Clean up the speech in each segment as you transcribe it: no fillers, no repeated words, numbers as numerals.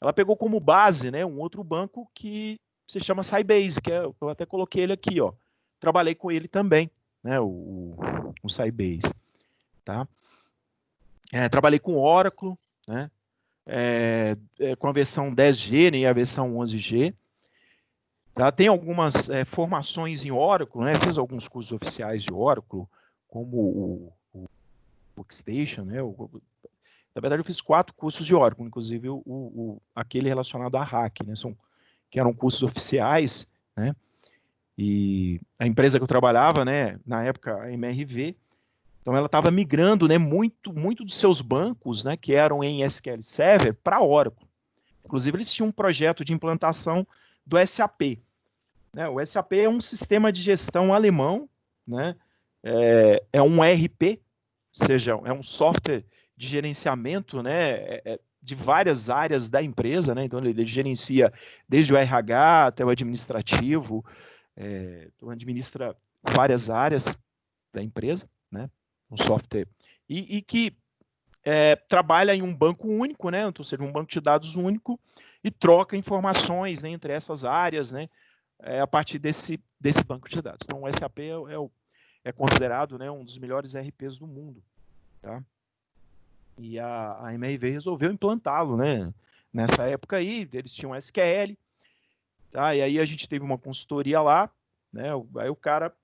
ela pegou como base, né, um outro banco que se chama Sybase, que eu até coloquei ele aqui, ó. Trabalhei com ele também, né, o Sybase, tá? Trabalhei com Oracle, né, com a versão 10G, né, e a versão 11G. Tá? Tem algumas formações em Oracle, né? Fiz alguns cursos oficiais de Oracle, como o Workstation, né? Na verdade, eu fiz 4 cursos de Oracle, inclusive aquele relacionado a hack, né? Que eram cursos oficiais, né? E a empresa que eu trabalhava, né? Na época, a MRV, então ela estava migrando, né? Muito dos seus bancos, né? Que eram em SQL Server para Oracle. Inclusive, eles tinham um projeto de implantação do SAP. Né? O SAP é um sistema de gestão alemão, né? É um ERP, ou seja, é um software de gerenciamento, né? De várias áreas da empresa, né? Então ele gerencia desde o RH até o administrativo, então administra várias áreas da empresa, né? Um software e que trabalha em um banco único, né? Então seja um banco de dados único e troca informações, né, entre essas áreas, né? A partir desse banco de dados. Então, o SAP é considerado, né, um dos melhores ERPs do mundo. Tá? E a MRV resolveu implantá-lo, né? Nessa época aí, eles tinham SQL, tá? E aí a gente teve uma consultoria lá, né? Aí o cara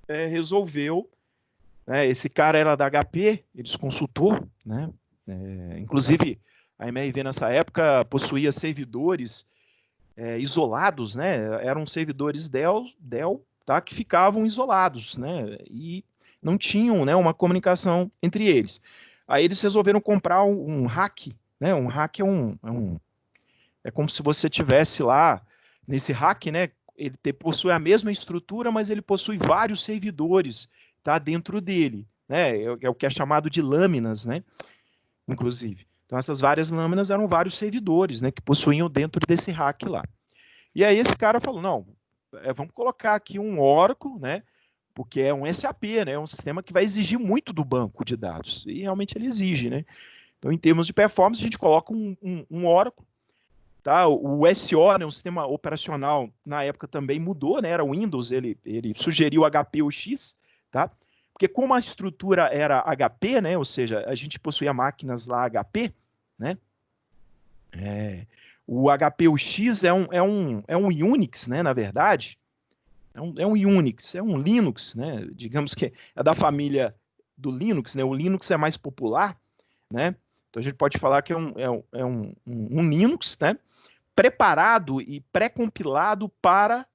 resolveu, né? Esse cara era da HP, eles consultou, né? Inclusive, a MRV nessa época possuía servidores isolados, né? Eram servidores Dell, tá? Que ficavam isolados, né? E não tinham, né, uma comunicação entre eles. Aí eles resolveram comprar um hack, né? Um hack é como se você tivesse lá nesse hack, né? Ele possui a mesma estrutura, mas ele possui vários servidores, tá? Dentro dele, né? É o que é chamado de lâminas, né? Inclusive. Então essas várias lâminas eram vários servidores, né? Que possuíam dentro desse hack lá. E aí esse cara falou, não, vamos colocar aqui um Oracle, né? Porque é um SAP, né? É um sistema que vai exigir muito do banco de dados. E realmente ele exige, né? Então, em termos de performance, a gente coloca um Oracle, tá? O SO, né, um sistema operacional, na época também mudou, né? Era o Windows, ele sugeriu HPUX, tá? Porque como a estrutura era HP, né? Ou seja, a gente possuía máquinas lá HP, né? O HPUX é um Unix, né, na verdade. É um Unix, é um Linux, né? Digamos que é da família do Linux, né? O Linux é mais popular, né? Então a gente pode falar que um Linux, né? Preparado e pré-compilado para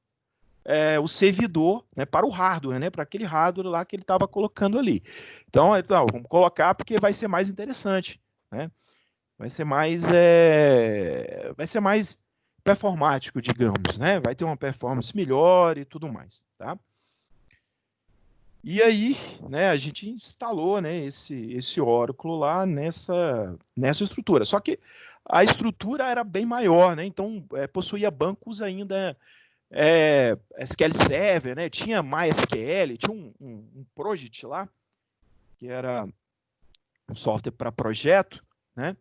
o servidor, né? Para o hardware, né? Para aquele hardware lá que ele estava colocando ali. Então, vamos colocar porque vai ser mais interessante, né? Vai ser mais performático, digamos, né? Vai ter uma performance melhor e tudo mais, tá? E aí, né, a gente instalou, né, esse Oracle lá nessa estrutura. Só que a estrutura era bem maior, né? Então possuía bancos ainda SQL Server, né? Tinha MySQL, tinha um project lá que era um software para projeto, né?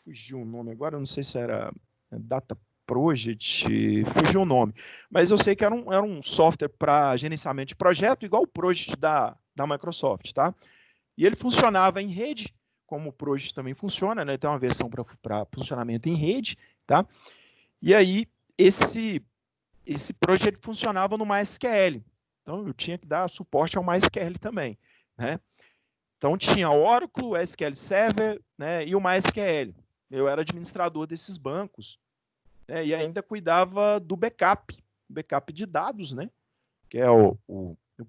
Fugiu o nome agora, não sei se era Data Project, fugiu o nome, mas eu sei que era um software para gerenciamento de projeto, igual o Project da Microsoft, tá? E ele funcionava em rede, como o Project também funciona, né? Tem uma versão para funcionamento em rede, tá? E aí, esse Project funcionava no MySQL, então eu tinha que dar suporte ao MySQL também, né? Então tinha Oracle, SQL Server, né, e o MySQL. Eu era administrador desses bancos, né, e ainda cuidava do backup de dados, né, que é o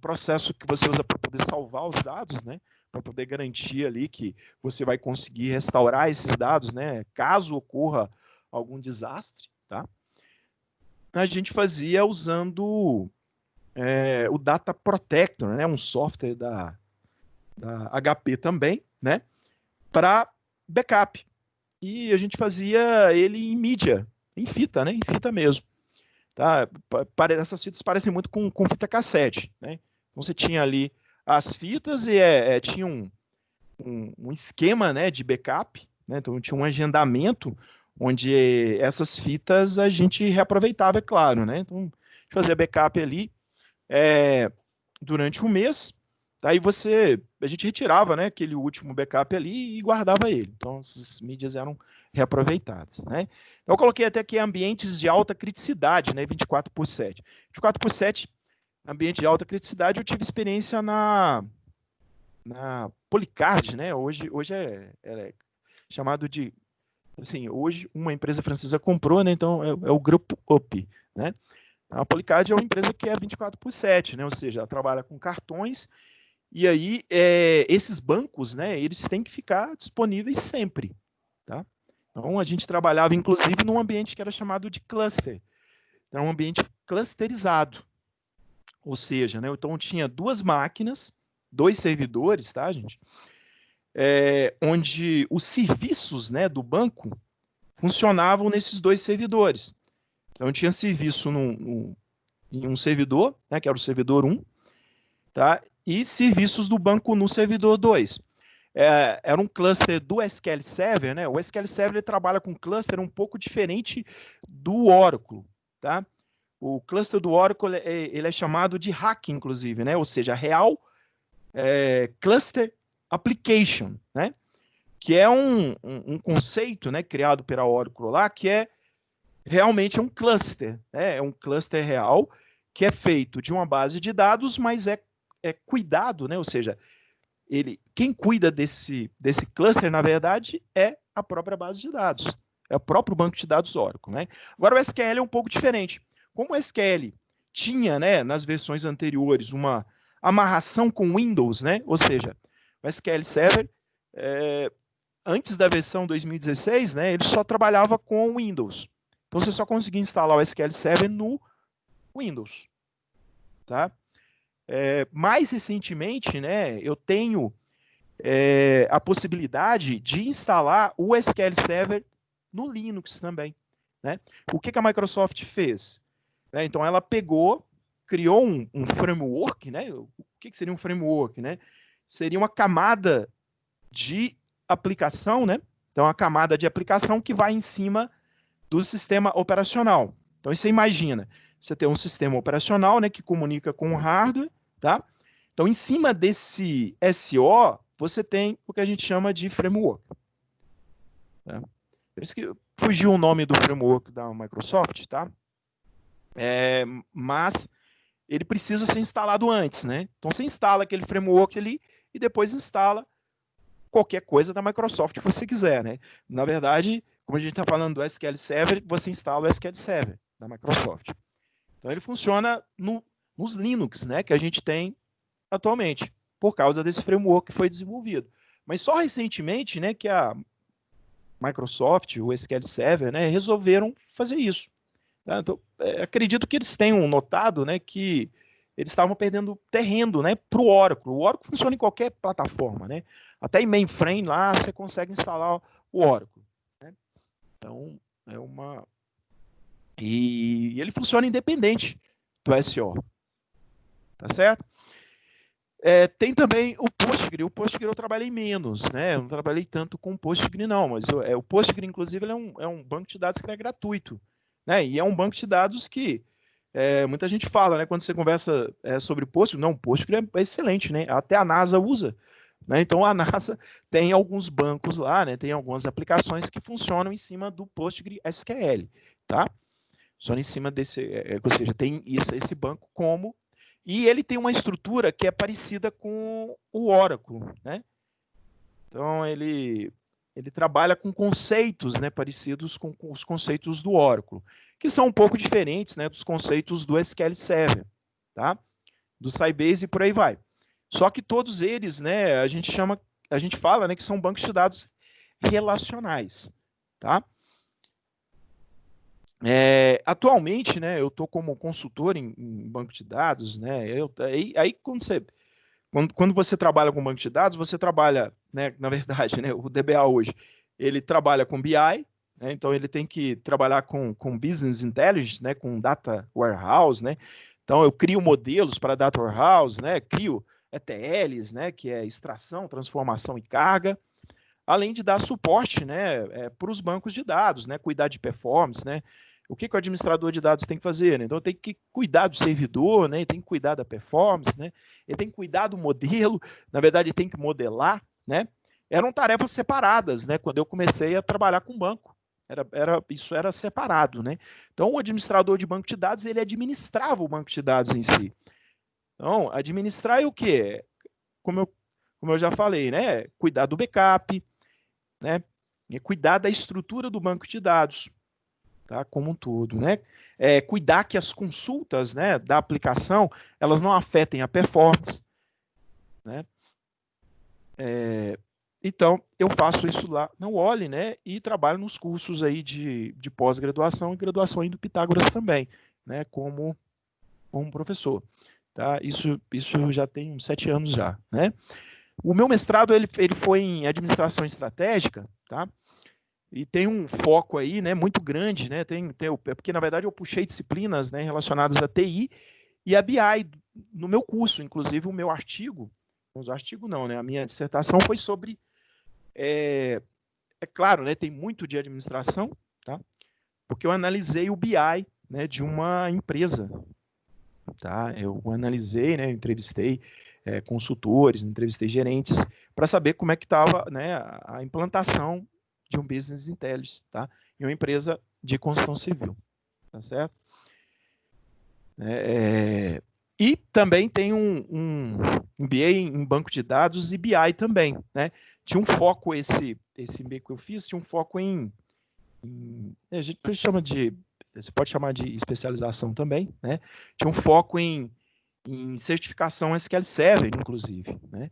processo que você usa para poder salvar os dados, né, para poder garantir ali que você vai conseguir restaurar esses dados, né, caso ocorra algum desastre, tá? A gente fazia usando o Data Protector, né, um software da HP também, né? Para backup. E a gente fazia ele em mídia, em fita, né? Em fita mesmo. Tá? Essas fitas parecem muito com fita cassete, né? Então você tinha ali as fitas e tinha um esquema, né, de backup, né? Então tinha um agendamento onde essas fitas a gente reaproveitava, é claro, né? Então, a gente fazia backup ali durante um mês, aí a gente retirava, né, aquele último backup ali e guardava ele. Então, essas mídias eram reaproveitadas, né? Então, eu coloquei até aqui ambientes de alta criticidade, né, 24/7. 24/7, ambiente de alta criticidade, eu tive experiência na Polycard, né? Hoje é chamado de, assim, hoje uma empresa francesa comprou, né? Então é o grupo UP, né? A Polycard é uma empresa que é 24/7, né? Ou seja, ela trabalha com cartões e aí esses bancos, né? Eles têm que ficar disponíveis sempre, tá? Então a gente trabalhava inclusive num ambiente que era chamado de cluster, então um ambiente clusterizado, ou seja, né? Então tinha 2 máquinas, 2 servidores, tá, gente? Onde os serviços, né, do banco funcionavam nesses 2 servidores. Então tinha serviço em um servidor, né, que era o servidor 1, tá? E serviços do banco no servidor 2. Era um cluster do SQL Server, né? O SQL Server ele trabalha com cluster um pouco diferente do Oracle, tá? O cluster do Oracle ele é chamado de RAC, inclusive, né? Ou seja, Real Cluster Application, né? Que é um conceito, né, criado pela Oracle lá, que é realmente um cluster, né? É um cluster real que é feito de uma base de dados, mas é cuidado, né? Ou seja, quem cuida desse cluster, na verdade, é a própria base de dados, é o próprio banco de dados Oracle, né? Agora o SQL é um pouco diferente. Como o SQL tinha, né, nas versões anteriores, uma amarração com Windows, né? Ou seja, o SQL Server, antes da versão 2016, né, ele só trabalhava com Windows. Então você só conseguia instalar o SQL Server no Windows, tá? Mais recentemente, né, eu tenho a possibilidade de instalar o SQL Server no Linux também, né? O que a Microsoft fez? Então ela criou um framework, né? O que seria um framework, né? Seria uma camada de aplicação, né? Então a camada de aplicação que vai em cima do sistema operacional. Então você imagina, você tem um sistema operacional, né, que comunica com o hardware, tá? Então em cima desse SO, você tem o que a gente chama de framework. Tá? Por isso que fugiu o nome do framework da Microsoft, tá? Mas ele precisa ser instalado antes, né? Então você instala aquele framework ali e depois instala qualquer coisa da Microsoft que você quiser, né? Na verdade, como a gente está falando do SQL Server, você instala o SQL Server da Microsoft. Então ele funciona nos Linux, né, que a gente tem atualmente, por causa desse framework que foi desenvolvido. Mas só recentemente, né, que a Microsoft, o SQL Server, né, resolveram fazer isso. Tá? Então, acredito que eles tenham notado, né, que eles estavam perdendo terreno, né, para o Oracle. O Oracle funciona em qualquer plataforma, né? Até em mainframe lá você consegue instalar o Oracle. Né? Então, E ele funciona independente do SO. Tá certo? Tem também o Postgre. O Postgre eu trabalhei menos, né? Eu não trabalhei tanto com o Postgre, não, mas o Postgre, inclusive, ele é um banco de dados que é gratuito, né? E é um banco de dados que muita gente fala, né? Quando você conversa sobre Postgre, não, o Postgre é excelente, né? Até a NASA usa, né? Então a NASA tem alguns bancos lá, né? Tem algumas aplicações que funcionam em cima do PostgreSQL, tá? Funciona em cima desse, ou seja, tem esse banco como e ele tem uma estrutura que é parecida com o Oracle, né? Então ele trabalha com conceitos, né, parecidos com os conceitos do Oracle, que são um pouco diferentes, né, dos conceitos do SQL Server, tá? Do Sybase e por aí vai. Só que todos eles, né, a gente fala, né, que são bancos de dados relacionais, tá? Atualmente, né, eu estou como consultor em banco de dados, né? Aí quando você trabalha com banco de dados, você trabalha, né, na verdade, né, o DBA hoje, ele trabalha com BI, né, então ele tem que trabalhar com Business Intelligence, né, com Data Warehouse, né? Então eu crio modelos para Data Warehouse, né, crio ETLs, né, que é extração, transformação e carga. além de dar suporte, né, para os bancos de dados, né, cuidar de performance, né. O que o administrador de dados tem que fazer? Né? Então, tem que cuidar do servidor, né? Ele tem que cuidar da performance, né? Ele tem que cuidar do modelo, na verdade, ele tem que modelar, né? Eram tarefas separadas, né? Quando eu comecei a trabalhar com banco, isso era separado, né? Então, o administrador de banco de dados, ele administrava o banco de dados em si. Então, administrar é o quê? Como eu já falei, né? Cuidar do backup, né? E cuidar da estrutura do banco de dados, tá? Como um todo, né? Cuidar que as consultas, né, da aplicação, elas não afetem a performance, né? Então, eu faço isso lá na UOL, né? E trabalho nos cursos aí de pós-graduação e graduação aí do Pitágoras também, né? Como professor, tá? Isso já tem uns 7 anos já, né? O meu mestrado, ele foi em administração estratégica, tá? E tem um foco aí, né, muito grande, né? Porque, na verdade, eu puxei disciplinas, né, relacionadas a TI e a BI no meu curso, inclusive o meu artigo, não, né? A minha dissertação foi sobre, claro, né, tem muito de administração, tá? Porque eu analisei o BI, né, de uma empresa, tá? Eu analisei, né, entrevistei consultores, entrevistei gerentes para saber como é que estava, né, a implantação de um business intelligence, tá? Em uma empresa de construção civil, tá certo? E também tem um MBA em banco de dados e BI também, né? Tinha um foco, esse MBA que eu fiz, tinha um foco a gente chama você pode chamar de especialização também, né? Tinha um foco em certificação SQL Server, inclusive, né?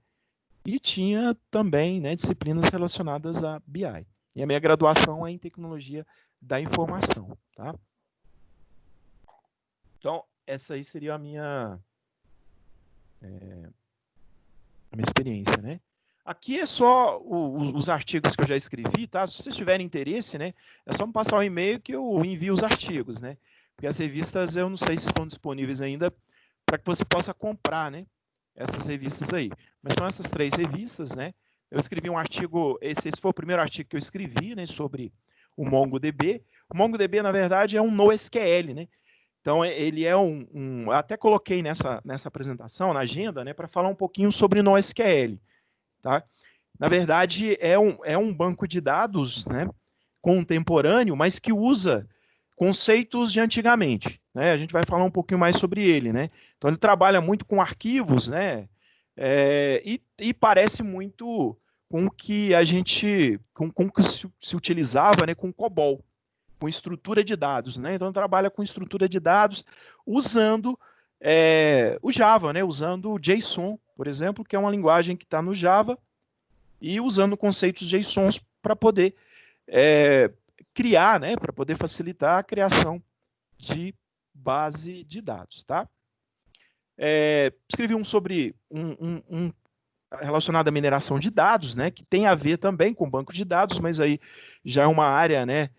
E tinha também, né, disciplinas relacionadas a BI. E a minha graduação é em tecnologia da informação, tá? Então, essa aí seria a minha experiência, né? Aqui é só os artigos que eu já escrevi, tá? Se vocês tiverem interesse, né, é só me passar um e-mail que eu envio os artigos, né? Porque as revistas eu não sei se estão disponíveis ainda para que você possa comprar, né? Essas revistas aí. Mas são essas 3 revistas, né? Eu escrevi um artigo, esse foi o primeiro artigo que eu escrevi, né, sobre o MongoDB. O MongoDB, na verdade, é um NoSQL, né? Então, ele é até coloquei nessa apresentação, na agenda, né, para falar um pouquinho sobre NoSQL, tá? Na verdade, é um banco de dados, né, contemporâneo, mas que usa conceitos de antigamente, né? A gente vai falar um pouquinho mais sobre ele, né? Então, ele trabalha muito com arquivos, né? E parece muito com o que a gente, com o que se utilizava, né, com COBOL, com estrutura de dados, né? Então, trabalha com estrutura de dados usando o Java, né? Usando o JSON, por exemplo, que é uma linguagem que está no Java, e usando conceitos JSONs para poder criar, né? Para poder facilitar a criação de base de dados, tá? Escrevi sobre relacionado à mineração de dados, né? Que tem a ver também com banco de dados, mas aí já é uma área, né?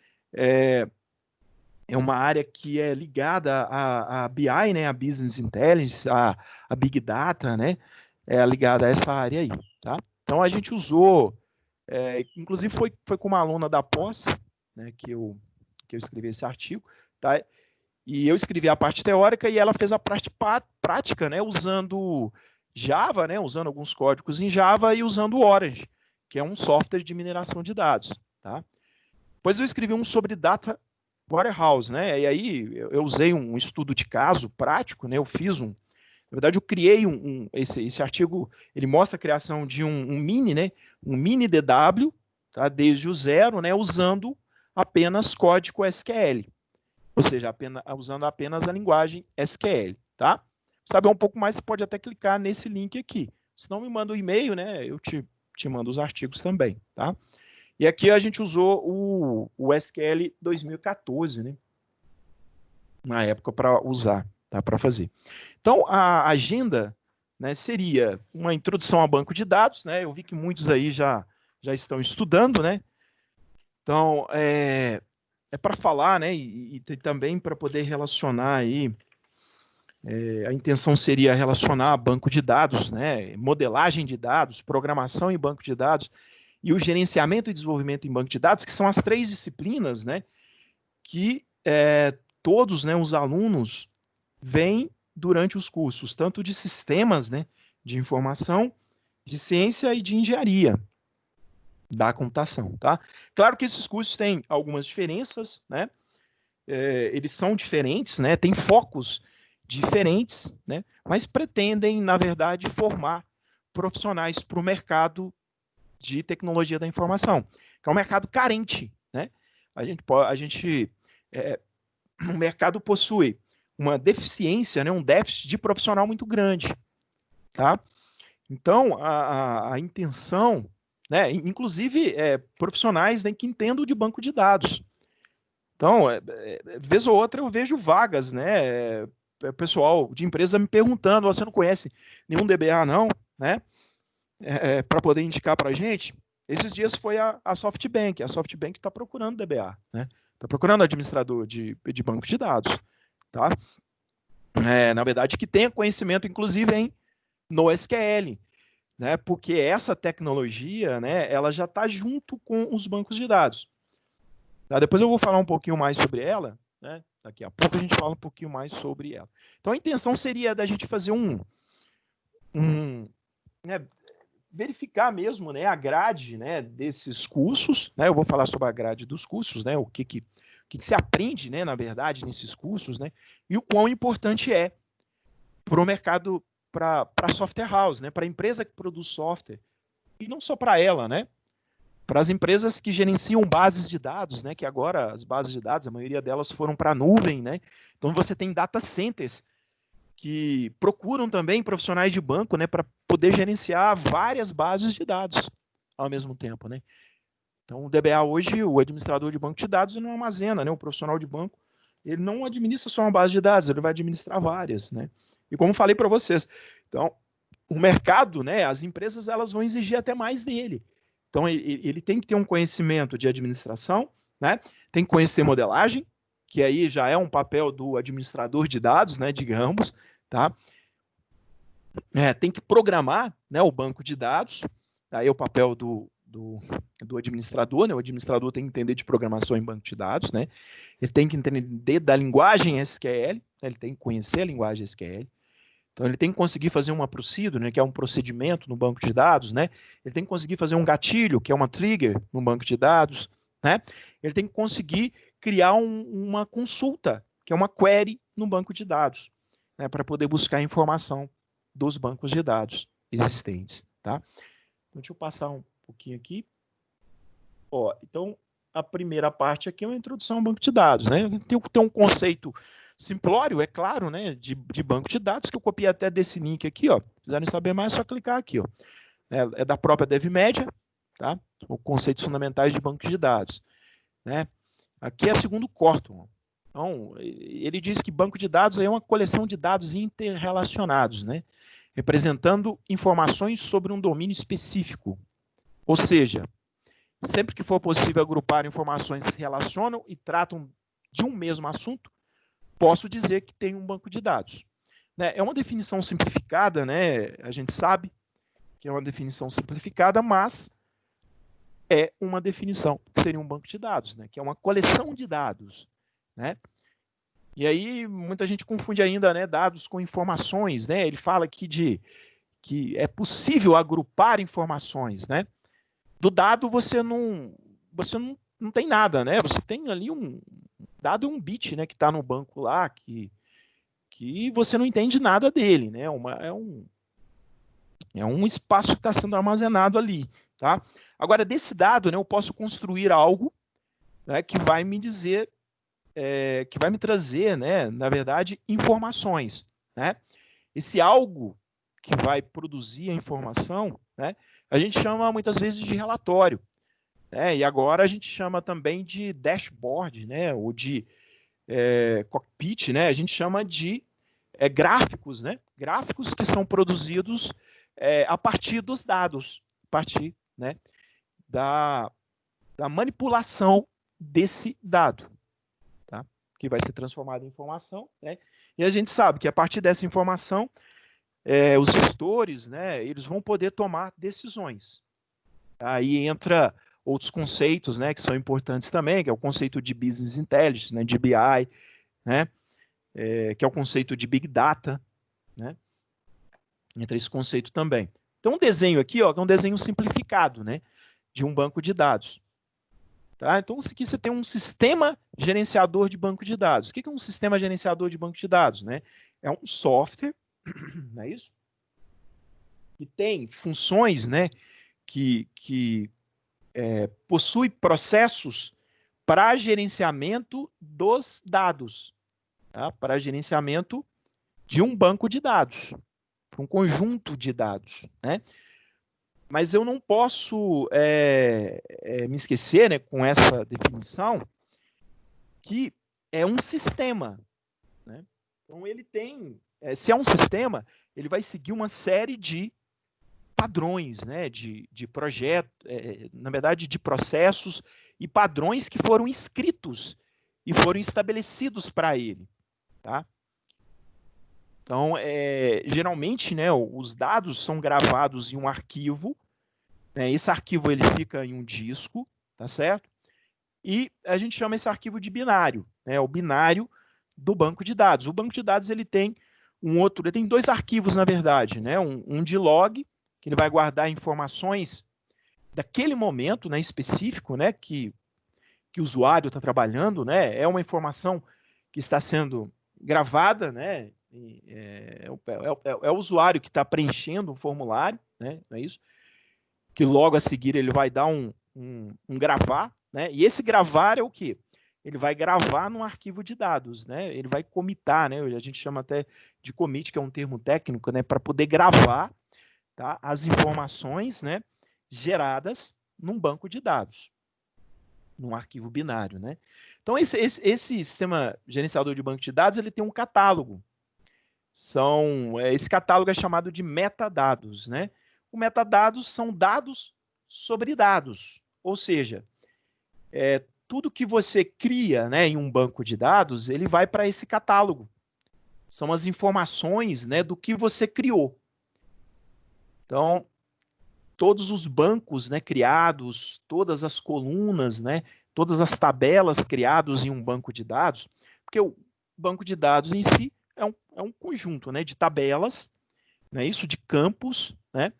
É uma área que é ligada à BI, né, a Business Intelligence, a Big Data, né, é ligada a essa área aí, tá? Então, a gente usou, inclusive foi com uma aluna da pós, né, que eu escrevi esse artigo, tá? E eu escrevi a parte teórica e ela fez a parte prática, né, usando Java, né, usando alguns códigos em Java e usando o Orange, que é um software de mineração de dados, tá? Depois eu escrevi um sobre Data Warehouse, né? E aí eu usei um estudo de caso prático, né? Eu fiz na verdade eu criei esse artigo, ele mostra a criação de um mini, né? Um mini DW, tá? Desde o zero, né? Usando apenas código SQL, ou seja, usando apenas a linguagem SQL, tá? Saber um pouco mais, você pode até clicar nesse link aqui. Se não, me manda um e-mail, né? Eu te mando os artigos também, tá? E aqui a gente usou o SQL 2014, né? Na época para usar, tá? Para fazer. Então, a agenda, né, seria uma introdução a banco de dados, né? Eu vi que muitos aí já estão estudando, né? Então, é para falar, né? E também para poder relacionar aí. A intenção seria relacionar banco de dados, né? Modelagem de dados, programação em banco de dados e o gerenciamento e desenvolvimento em banco de dados, que são as 3 disciplinas, né, que todos, né, os alunos vêm durante os cursos, tanto de sistemas, né, de informação, de ciência e de engenharia da computação, tá? Claro que esses cursos têm algumas diferenças, né? Eles são diferentes, né? Tem focos diferentes, né? Mas pretendem, na verdade, formar profissionais para o mercado de tecnologia da informação, que é um mercado carente, né? O mercado possui uma deficiência, né? Um déficit de profissional muito grande, tá? Então, a intenção, né? Inclusive profissionais, né, que entendam de banco de dados. Então, vez ou outra eu vejo vagas, né? Pessoal de empresa me perguntando: você não conhece nenhum DBA, não? Né? Para poder indicar para a gente. Esses dias foi a SoftBank. A SoftBank está procurando DBA, né? Está procurando administrador de banco de dados, tá? Na verdade, que tenha conhecimento, inclusive, no SQL, né? Porque essa tecnologia, né, ela já está junto com os bancos de dados. Tá? Depois eu vou falar um pouquinho mais sobre ela, né? Daqui a pouco a gente fala um pouquinho mais sobre ela. Então a intenção seria da gente fazer né, verificar mesmo, né, a grade, né, desses cursos, né? Eu vou falar sobre a grade dos cursos, né? O que se aprende, né, na verdade, nesses cursos, né? E o quão importante é para o mercado, para a software house, né? Para a empresa que produz software, e não só para ela, né? Para as empresas que gerenciam bases de dados, né? Que agora as bases de dados, a maioria delas foram para a nuvem, né? Então você tem data centers que procuram também profissionais de banco, né? Para poder gerenciar várias bases de dados ao mesmo tempo, né? Então o DBA hoje, o administrador de banco de dados, ele não armazena, né? O profissional de banco, ele não administra só uma base de dados, ele vai administrar várias, né? E como falei para vocês, então o mercado, né? As empresas, elas vão exigir até mais dele. Então, ele tem que ter um conhecimento de administração, né? Tem que conhecer modelagem, que aí já é um papel do administrador de dados, né? Digamos, tá? Tem que programar, né, o banco de dados, aí é o papel do administrador, né? O administrador tem que entender de programação em banco de dados, né? Ele tem que entender da linguagem SQL, né? Ele tem que conhecer a linguagem SQL. Então, ele tem que conseguir fazer uma procedure, né, que é um procedimento no banco de dados, né? Ele tem que conseguir fazer um gatilho, que é uma trigger no banco de dados, né? Ele tem que conseguir criar uma consulta, que é uma query no banco de dados, né, para poder buscar informação dos bancos de dados existentes, tá? Então, deixa eu passar um pouquinho aqui. Então, a primeira parte aqui é uma introdução ao banco de dados, né? Tem um conceito simplório, é claro, né, de banco de dados, que eu copiei até desse link aqui, ó. Se quiserem saber mais, é só clicar aqui, ó. É da própria DevMedia, tá? Os conceitos fundamentais de bancos de dados, né? Aqui é segundo Corton. Então, ele diz que banco de dados é uma coleção de dados interrelacionados, né? Representando informações sobre um domínio específico. Ou seja, sempre que for possível agrupar informações que se relacionam e tratam de um mesmo assunto, posso dizer que tem um banco de dados. É uma definição simplificada, né? A gente sabe que é uma definição simplificada, mas é uma definição que seria um banco de dados, né? Que é uma coleção de dados, né? E aí muita gente confunde ainda, né, dados com informações, né? Ele fala aqui que é possível agrupar informações, né? Do dado você não tem nada, né? Você tem ali um dado, um bit, né, que está no banco lá, que você não entende nada dele, né? É um espaço que está sendo armazenado ali, tá? Agora, desse dado, né, eu posso construir algo, né, que vai me dizer, que vai me trazer, né, na verdade, informações, né? Esse algo que vai produzir a informação, né, a gente chama muitas vezes de relatório, né? E agora a gente chama também de dashboard, né, ou de cockpit, né? A gente chama de gráficos, né? Gráficos que são produzidos a partir dos dados, a partir, né, da manipulação desse dado, tá? Que vai ser transformado em informação, né? E a gente sabe que a partir dessa informação, os gestores, né, eles vão poder tomar decisões. Aí entra outros conceitos, né, que são importantes também, que é o conceito de Business Intelligence, né, de BI, né, que é o conceito de Big Data, né, entra esse conceito também. Então, um desenho aqui, ó, que é um desenho simplificado, né, de um banco de dados. Tá? Então, aqui você tem um sistema gerenciador de banco de dados. O que é um sistema gerenciador de banco de dados? Né? É um software, não é isso? Que tem funções, né, que possui processos para gerenciamento dos dados, tá? Para gerenciamento de um banco de dados, um conjunto de dados, né? Mas eu não posso me esquecer, né, com essa definição, que é um sistema, né? Então ele tem, se é um sistema, ele vai seguir uma série de padrões, né, de projeto, na verdade, de processos e padrões que foram escritos e foram estabelecidos para ele, tá? Então, geralmente, né, os dados são gravados em um arquivo, né, esse arquivo ele fica em um disco, tá certo? E a gente chama esse arquivo de binário, né, o binário do banco de dados. O banco de dados ele tem ele tem dois arquivos, na verdade, né, um de log, que ele vai guardar informações daquele momento, né, específico, né, que o usuário está trabalhando, né, é uma informação que está sendo gravada, né, é o usuário que está preenchendo o formulário, né, não é isso? Que logo a seguir ele vai dar um gravar, né, e esse gravar é o quê? Ele vai gravar num arquivo de dados, né, ele vai comitar, né, a gente chama até de commit, que é um termo técnico, né, para poder gravar, tá, as informações, né, geradas num banco de dados, num arquivo binário, né? Então, esse sistema gerenciador de banco de dados, ele tem um catálogo. Esse catálogo é chamado de metadados, né? O metadados são dados sobre dados, ou seja, tudo que você cria, né, em um banco de dados, ele vai para esse catálogo. São as informações, né, do que você criou. Então, todos os bancos, né, criados, todas as colunas, né, todas as tabelas criadas em um banco de dados, porque o banco de dados em si é um conjunto, né, de tabelas, né, isso, de campos, né,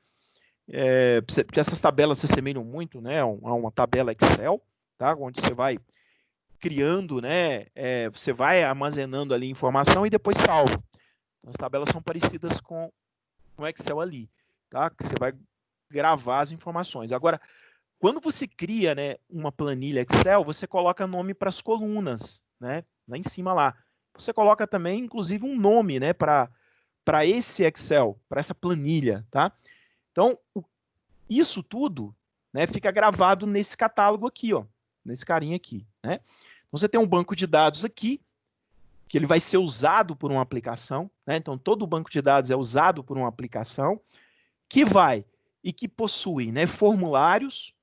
porque essas tabelas se assemelham muito, né, a uma tabela Excel, tá, onde você vai criando, né, você vai armazenando ali informação e depois salva. Então, as tabelas são parecidas com o Excel ali, tá, que você vai gravar as informações. Agora, quando você cria, né, uma planilha Excel, você coloca nome para as colunas, né, lá em cima lá. Você coloca também, inclusive, um nome, né, para esse Excel, para essa planilha, tá? Então, isso tudo, né, fica gravado nesse catálogo aqui, ó, nesse carinha aqui, né? Então, você tem um banco de dados aqui, que ele vai ser usado por uma aplicação, né? Então, todo o banco de dados é usado por uma aplicação, que vai e que possui, né, formulários,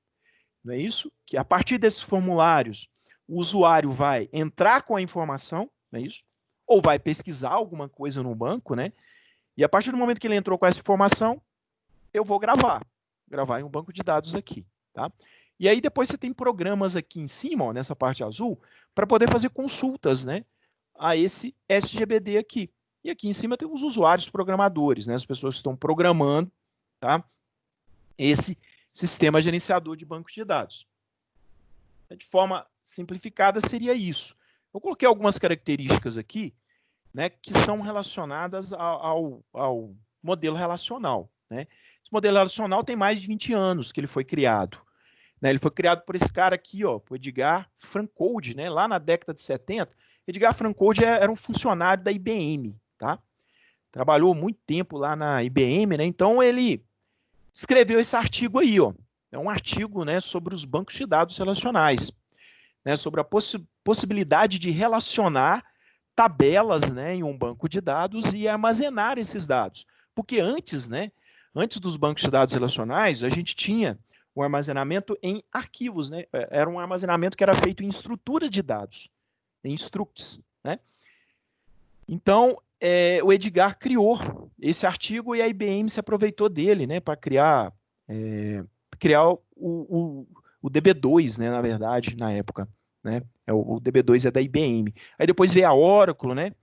não é isso? Que a partir desses formulários, o usuário vai entrar com a informação, não é isso? Ou vai pesquisar alguma coisa no banco, né? E a partir do momento que ele entrou com essa informação, eu vou gravar em um banco de dados aqui, tá? E aí depois você tem programas aqui em cima, ó, nessa parte azul, para poder fazer consultas, né, a esse SGBD aqui. E aqui em cima tem os usuários programadores, né, as pessoas que estão programando, tá, esse sistema gerenciador de banco de dados. De forma simplificada, seria isso. Eu coloquei algumas características aqui, né, que são relacionadas ao modelo relacional, né? Esse modelo relacional tem mais de 20 anos que ele foi criado. Né? Ele foi criado por esse cara aqui, ó, o Edgar Francold, né? Lá na década de 70. Edgar Francold era um funcionário da IBM, tá? Trabalhou muito tempo lá na IBM, né? Então ele escreveu esse artigo aí, ó. É um artigo, né, sobre os bancos de dados relacionais, né, sobre a possibilidade de relacionar tabelas, né, em um banco de dados e armazenar esses dados. Porque antes, né, antes dos bancos de dados relacionais, a gente tinha o armazenamento em arquivos, né? Era um armazenamento que era feito em estrutura de dados, em structs, né? Então, o Edgar criou esse artigo e a IBM se aproveitou dele, né, para criar criar o DB2, né, na verdade, na época. Né? O DB2 é da IBM. Aí depois veio a Oracle, né?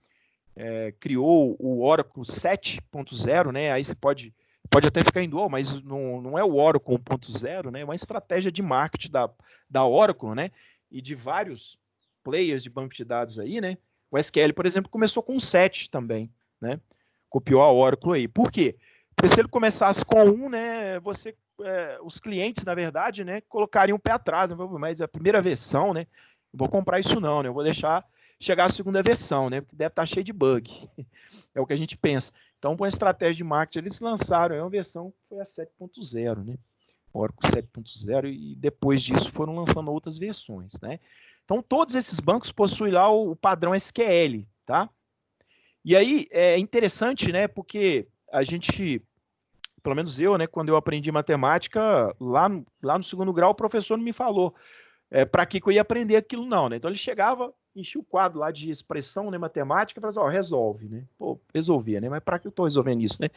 Criou o Oracle 7.0, né? Aí você pode até ficar em dúvida, mas não é o Oracle 1.0, né? É uma estratégia de marketing da Oracle, né? E de vários players de banco de dados aí, né? O SQL, por exemplo, começou com 7 também, né? Copiou a Oracle aí. Por quê? Porque se ele começasse com 1, né? Os clientes, na verdade, né? Colocariam o pé atrás, né? Mas a primeira versão, né? Não vou comprar isso não, né? Eu vou deixar chegar a segunda versão, né? Porque deve estar cheio de bug. É o que a gente pensa. Então, com a estratégia de marketing, eles lançaram uma versão que foi a 7.0, né? Oracle 7.0, e depois disso foram lançando outras versões, né? Então, todos esses bancos possuem lá o padrão SQL, tá? E aí, é interessante, né? Porque a gente, pelo menos eu, né? Quando eu aprendi matemática, lá no segundo grau, o professor não me falou para que eu ia aprender aquilo não, né? Então, ele chegava, enchia o quadro lá de expressão, né, matemática, e falava assim, resolve, né? Pô, resolvia, né? Mas para que eu estou resolvendo isso, né?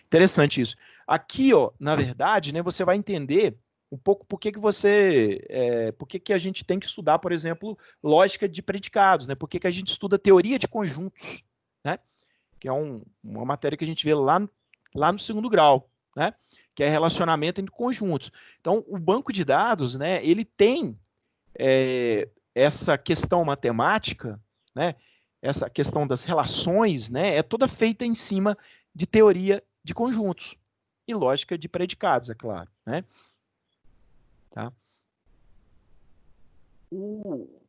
Interessante isso. Aqui, ó, na verdade, né, você vai entender um pouco por que a gente tem que estudar, por exemplo, lógica de predicados, né? Por que a gente estuda teoria de conjuntos, né? Que é uma matéria que a gente vê lá no segundo grau, né? Que é relacionamento entre conjuntos. Então, o banco de dados, né? Ele tem essa questão matemática, né? Essa questão das relações, né? É toda feita em cima de teoria de conjuntos e lógica de predicados, é claro, né? Tá?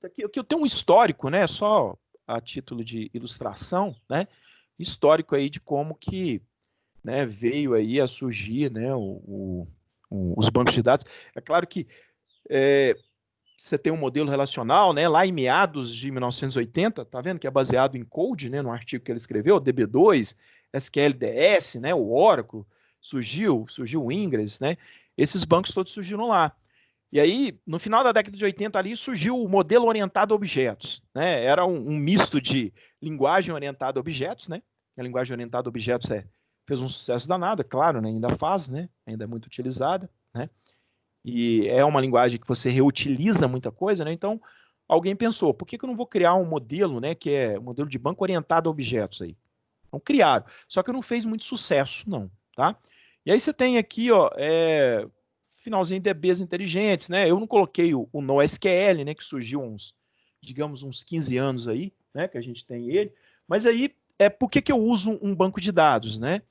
Aqui eu tenho um histórico, né? Só a título de ilustração, né? Histórico aí de como que, né, veio aí a surgir, né, os bancos de dados. É claro que você tem um modelo relacional, né, lá em meados de 1980, tá vendo que é baseado em Code, né, no artigo que ele escreveu, DB2, SQLDS, né, o Oracle, surgiu o Ingress, né, esses bancos todos surgiram lá. E aí, no final da década de 80 ali, surgiu o modelo orientado a objetos, né, era um misto de linguagem orientada a objetos, né, a linguagem orientada a objetos fez um sucesso danado, claro, né, ainda faz, né, ainda é muito utilizada, né, e é uma linguagem que você reutiliza muita coisa, né? Então, alguém pensou, por que eu não vou criar um modelo, né, que é um modelo de banco orientado a objetos aí? Então, criaram. Só que não fez muito sucesso, não, tá? E aí você tem aqui, ó, finalzinho de DBs inteligentes, né? Eu não coloquei o NoSQL, né, que surgiu digamos, uns 15 anos aí, né, que a gente tem ele. Mas aí, por que eu uso um banco de dados, né?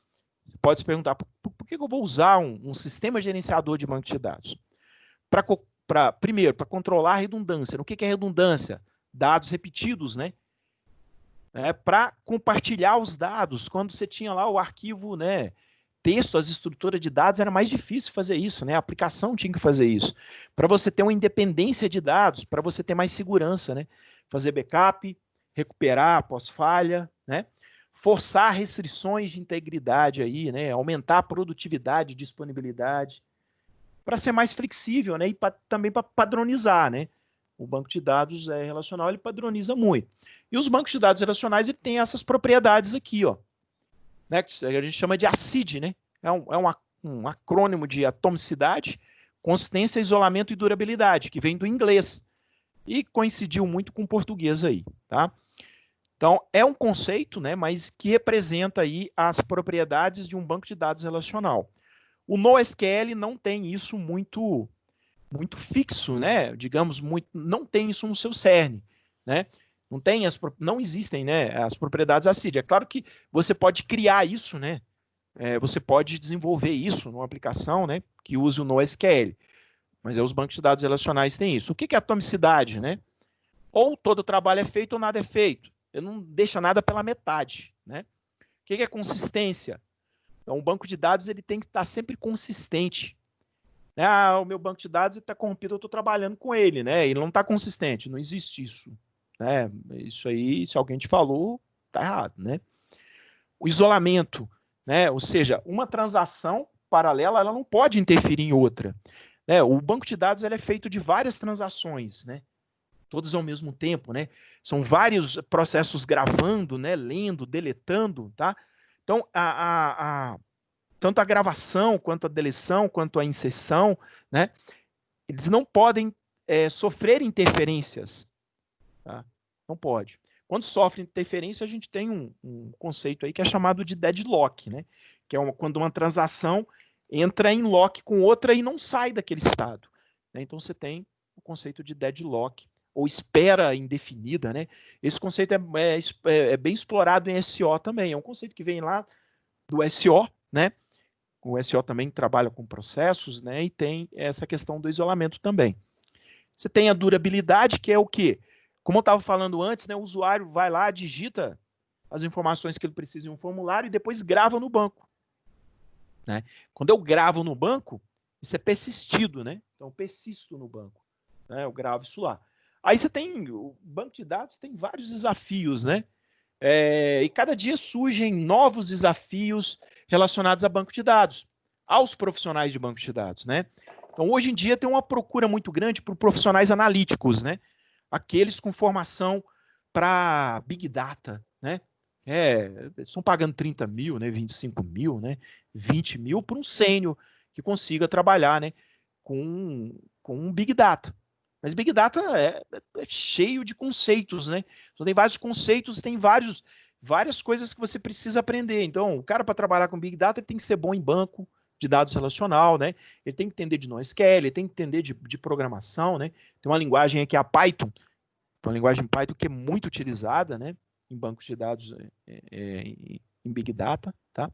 Pode se perguntar, por que eu vou usar um sistema gerenciador de banco de dados? Primeiro, para controlar a redundância. O que é redundância? Dados repetidos, né? Para compartilhar os dados. Quando você tinha lá o arquivo, né, texto, as estruturas de dados, era mais difícil fazer isso, né? A aplicação tinha que fazer isso. Para você ter uma independência de dados, para você ter mais segurança, né? Fazer backup, recuperar após falha, né? Forçar restrições de integridade aí, né? Aumentar a produtividade e disponibilidade, para ser mais flexível, né? E também para padronizar, né? O banco de dados relacional, ele padroniza muito. E os bancos de dados relacionais, ele tem essas propriedades aqui, ó, né? Que a gente chama de ACID, né? É um acrônimo de atomicidade, consistência, isolamento e durabilidade, que vem do inglês e coincidiu muito com o português aí, tá? Então, é um conceito, né, mas que representa aí as propriedades de um banco de dados relacional. O NoSQL não tem isso muito fixo, né? Digamos, não tem isso no seu cerne, né? Não existem, né, as propriedades ACID. É claro que você pode criar isso, né? Você pode desenvolver isso numa aplicação, né, que use o NoSQL. Mas os bancos de dados relacionais têm isso. O que é atomicidade, né? Ou todo o trabalho é feito ou nada é feito. Ele não deixa nada pela metade, né? O que é consistência? Então, o banco de dados ele tem que estar sempre consistente. O meu banco de dados está corrompido, eu estou trabalhando com ele, né? Ele não está consistente, não existe isso. Né? Isso aí, se alguém te falou, está errado, né? O isolamento, né? Ou seja, uma transação paralela ela não pode interferir em outra. Né? O banco de dados ele é feito de várias transações, né? Todas ao mesmo tempo, né? São vários processos gravando, né? Lendo, deletando, tá? Então, tanto a gravação, quanto a deleção, quanto a inserção, né? Eles não podem sofrer interferências. Tá? Não pode. Quando sofre interferência, a gente tem um conceito aí que é chamado de deadlock, né? Que é quando uma transação entra em lock com outra e não sai daquele estado. Né? Então, você tem o conceito de deadlock, ou espera indefinida. Né? Esse conceito é bem explorado em SEO também. É um conceito que vem lá do SEO, né? O SEO também trabalha com processos, né? E tem essa questão do isolamento também. Você tem a durabilidade, que é o quê? Como eu estava falando antes, né, o usuário vai lá, digita as informações que ele precisa em um formulário e depois grava no banco. Né? Quando eu gravo no banco, isso é persistido, né? Então eu persisto no banco. Né? Eu gravo isso lá. Aí você tem, o banco de dados tem vários desafios, né? E cada dia surgem novos desafios relacionados a banco de dados, aos profissionais de banco de dados, né? Então, hoje em dia, tem uma procura muito grande por profissionais analíticos, né? Aqueles com formação para Big Data, né? Estão pagando 30 mil, né? 25 mil, né? 20 mil por um sênior que consiga trabalhar, né? Com um Big Data. Mas Big Data é cheio de conceitos, né? Então, tem vários conceitos, tem várias coisas que você precisa aprender. Então, o cara, para trabalhar com Big Data, ele tem que ser bom em banco de dados relacional, né? Ele tem que entender de NoSQL, ele tem que entender de programação, né? Tem uma linguagem aqui, a Python, uma linguagem Python que é muito utilizada, né? Em bancos de dados, em Big Data, tá?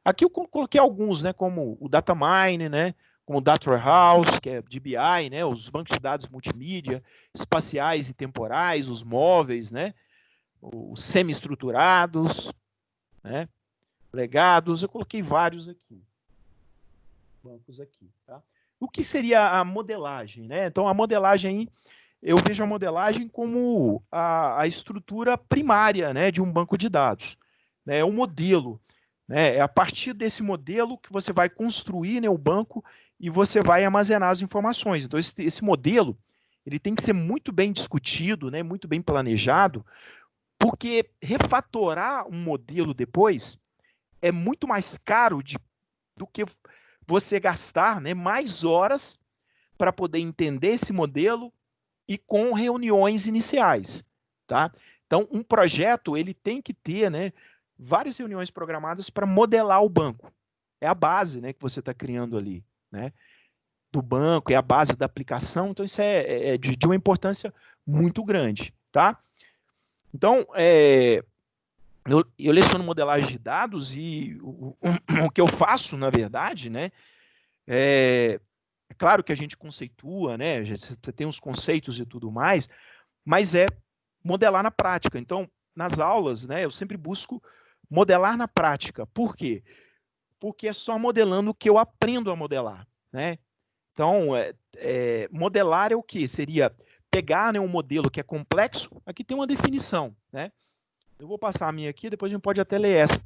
Aqui eu coloquei alguns, né? Como o Data Mine, né? Como o Data Warehouse, que é DBI, né? Os bancos de dados multimídia, espaciais e temporais, os móveis, né? Os semi-estruturados, né? Legados, eu coloquei vários aqui. Bancos aqui, tá? O que seria a modelagem, né? Então, a modelagem, eu vejo a modelagem como a estrutura primária, né, de um banco de dados. Né? É um modelo. Né? É a partir desse modelo que você vai construir, né, o banco e você vai armazenar as informações. Então, esse modelo ele tem que ser muito bem discutido, né, muito bem planejado, porque refatorar um modelo depois é muito mais caro do que você gastar, né, mais horas para poder entender esse modelo e com reuniões iniciais, tá? Então, um projeto ele tem que ter, né, várias reuniões programadas para modelar o banco. É a base, né, que você está criando ali, né, do banco, é a base da aplicação. Então, isso é de uma importância muito grande, tá? Então, eu leciono modelagem de dados e o que eu faço, na verdade, né, é claro que a gente conceitua, né, você tem os conceitos e tudo mais, mas é modelar na prática. Então, nas aulas, né, eu sempre busco modelar na prática. Por quê? Porque é só modelando que eu aprendo a modelar, né? Então, modelar é o quê? Seria pegar, né, um modelo que é complexo, aqui tem uma definição, né? Eu vou passar a minha aqui, depois a gente pode até ler essa.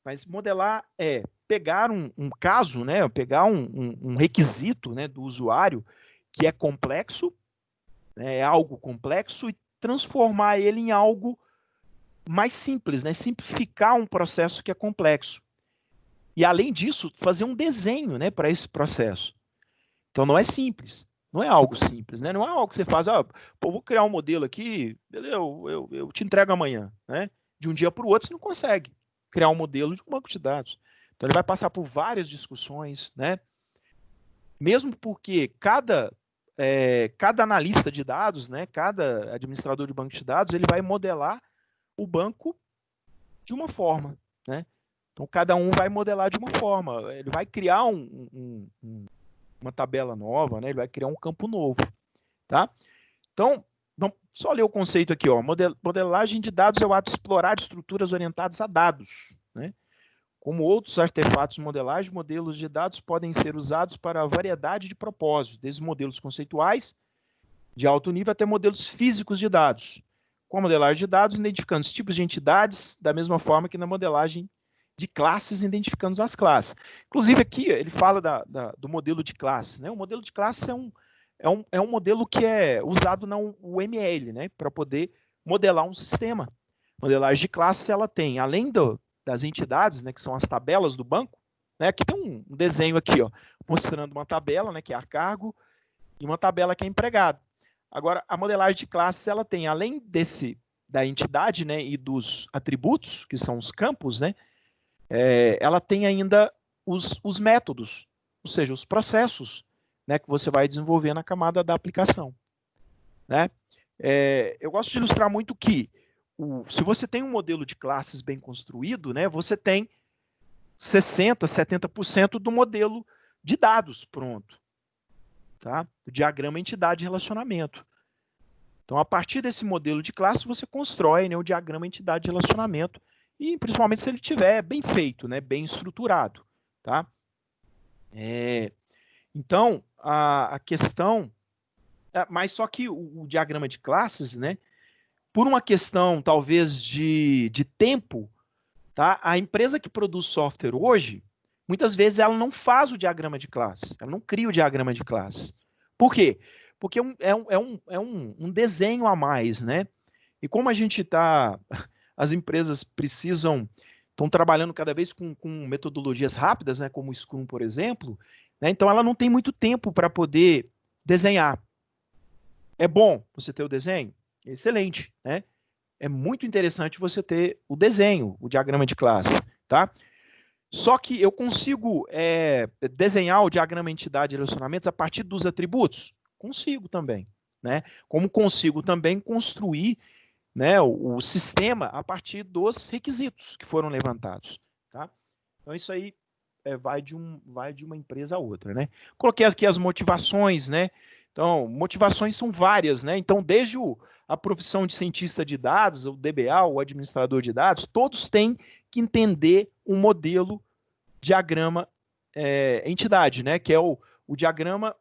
Mas modelar é pegar um caso, né, pegar um requisito, né, do usuário que é complexo, né, é algo complexo, e transformar ele em algo mais simples, né, simplificar um processo que é complexo. E, além disso, fazer um desenho, né, para esse processo. Então, não é simples. Não é algo simples, né? Não é algo que você faz, pô, vou criar um modelo aqui, beleza, eu te entrego amanhã, né? De um dia para o outro, você não consegue criar um modelo de um banco de dados. Então, ele vai passar por várias discussões, né? Mesmo porque cada analista de dados, né? Cada administrador de banco de dados, ele vai modelar o banco de uma forma, né? Então, cada um vai modelar de uma forma. Ele vai criar uma tabela nova, né? Ele vai criar um campo novo, tá? Então, vamos só ler o conceito aqui, ó. Modelagem de dados é o ato de explorar estruturas orientadas a dados, né? Como outros artefatos de modelagem, modelos de dados podem ser usados para a variedade de propósitos, desde modelos conceituais de alto nível até modelos físicos de dados. Com a modelagem de dados, identificando os tipos de entidades, da mesma forma que na modelagem de classes, identificando as classes. Inclusive, aqui ele fala do modelo de classes, né? O modelo de classes é um modelo que é usado na UML, né? Para poder modelar um sistema. Modelagem de classes, ela tem, além das entidades, né, que são as tabelas do banco, né? Aqui tem um desenho aqui, ó, mostrando uma tabela, né, que é a cargo, e uma tabela que é empregado. Agora, a modelagem de classes, ela tem, além da entidade, né, e dos atributos, que são os campos, né, ela tem ainda os métodos, ou seja, os processos, né, que você vai desenvolver na camada da aplicação, né? Eu gosto de ilustrar muito que se você tem um modelo de classes bem construído, né, você tem 60%, 70% do modelo de dados pronto. Tá? O diagrama entidade-relacionamento. Então, a partir desse modelo de classe, você constrói, né, o diagrama entidade-relacionamento, e principalmente se ele estiver bem feito, né, bem estruturado. Tá? Então, a questão... Mas só que o diagrama de classes, né, por uma questão, talvez, de tempo, tá? A empresa que produz software hoje, muitas vezes ela não faz o diagrama de classes, ela não cria o diagrama de classes. Por quê? Porque é um desenho a mais, né? E como a gente está... As empresas estão trabalhando cada vez com metodologias rápidas, né, como o Scrum, por exemplo, né, então ela não tem muito tempo para poder desenhar. É bom você ter o desenho? Excelente, né? É muito interessante você ter o desenho, o diagrama de classe, tá? Só que eu consigo desenhar o diagrama entidade e relacionamentos a partir dos atributos? Consigo também, né? Como consigo também construir, né, o sistema a partir dos requisitos que foram levantados, tá? Então isso aí vai de uma empresa a outra, né? Coloquei aqui as motivações, né? Então, motivações são várias, né? Então, desde a profissão de cientista de dados, o DBA, o administrador de dados, todos têm que entender um modelo diagrama entidade, né? Que é o diagrama